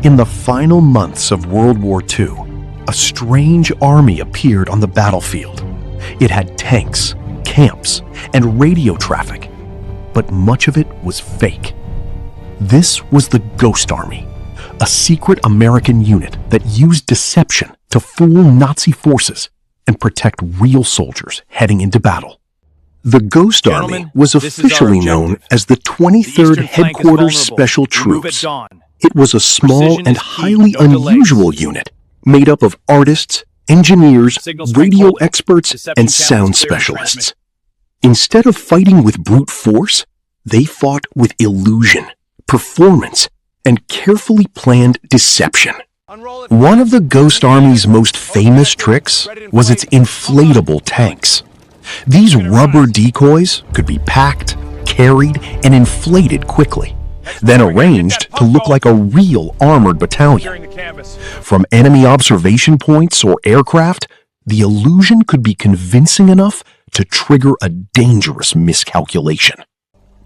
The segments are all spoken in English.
In the final months of World War II, a strange army appeared on the battlefield. It had tanks, camps, and radio traffic, but much of it was fake. This was the Ghost Army, a secret American unit that used deception to fool Nazi forces and protect real soldiers heading into battle. The Ghost Army was officially known as the 23rd Headquarters Special Troops. It was a small and highly unusual unit made up of artists, engineers, radio experts, and sound specialists. Instead of fighting with brute force, they fought with illusion, performance, and carefully planned deception. One of the Ghost Army's most famous tricks was its inflatable tanks. These rubber decoys could be packed, carried, and inflated quickly, then arranged to look like a real armored battalion. From enemy observation points or aircraft, the illusion could be convincing enough to trigger a dangerous miscalculation.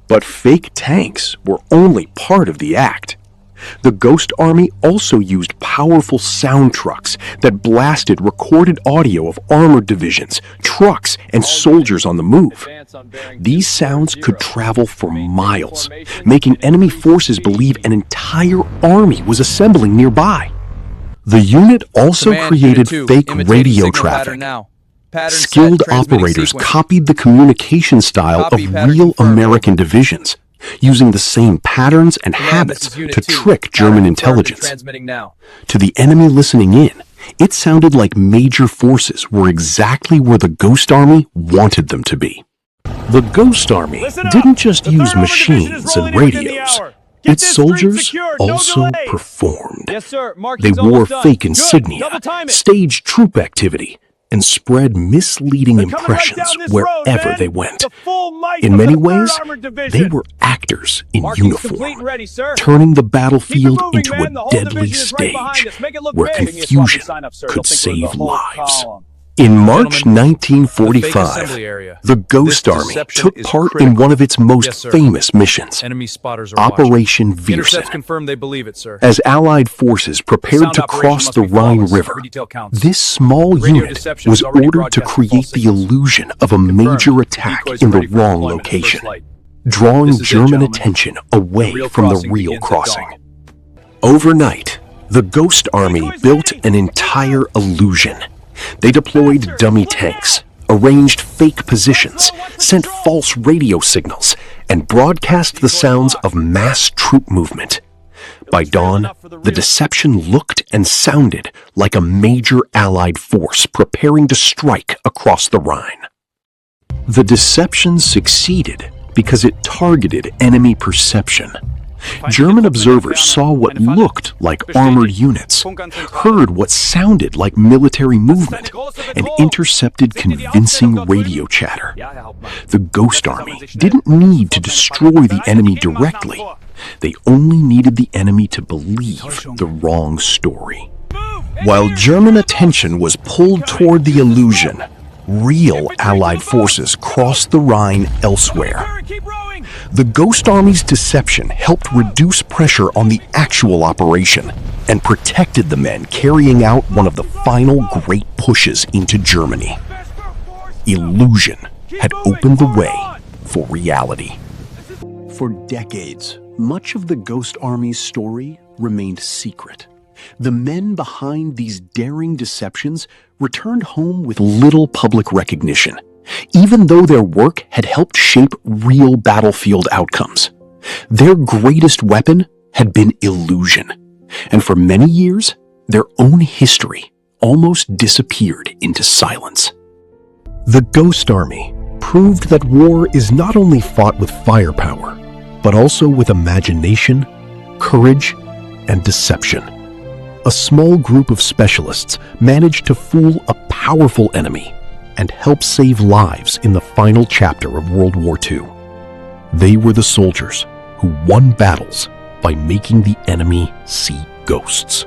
But fake tanks were only part of the act. The Ghost Army also used powerful sound trucks that blasted recorded audio of armored divisions, trucks, and soldiers on the move. These sounds could travel for miles, making enemy forces believe an entire army was assembling nearby. The unit also created fake radio traffic. Skilled operators copied the communication style of real American divisions, using the same patterns and habits to trick German intelligence. To the enemy listening in, it sounded like major forces were exactly where the Ghost Army wanted them to be. The Ghost Army didn't just use machines and radios. Its soldiers also performed. They wore fake insignia, staged troop activity, and spread misleading impressions wherever they went. In many ways, they were actors in uniform, turning the battlefield into a deadly stage where confusion could save lives. In March 1945, the Ghost Army took part in one of its most famous missions, Operation Viersen. As Allied forces prepared to cross the Rhine River, this small unit was ordered to create the illusion of a major attack in the wrong location, drawing German attention away from the real crossing. Overnight, the Ghost Army built an entire illusion. They deployed dummy tanks, arranged fake positions, sent false radio signals, and broadcast the sounds of mass troop movement. By dawn, the deception looked and sounded like a major Allied force preparing to strike across the Rhine. The deception succeeded because it targeted enemy perception. German observers saw what looked like armored units, heard what sounded like military movement, and intercepted convincing radio chatter. The Ghost Army didn't need to destroy the enemy directly. They only needed the enemy to believe the wrong story. While German attention was pulled toward the illusion, real Allied forces crossed the Rhine elsewhere. The Ghost Army's deception helped reduce pressure on the actual operation and protected the men carrying out one of the final great pushes into Germany. Illusion had opened the way for reality. For decades, much of the Ghost Army's story remained secret. The men behind these daring deceptions returned home with little public recognition, even though their work had helped shape real battlefield outcomes. Their greatest weapon had been illusion, and for many years, their own history almost disappeared into silence. The Ghost Army proved that war is not only fought with firepower, but also with imagination, courage, and deception. A small group of specialists managed to fool a powerful enemy and help save lives in the final chapter of World War II. They were the soldiers who won battles by making the enemy see ghosts.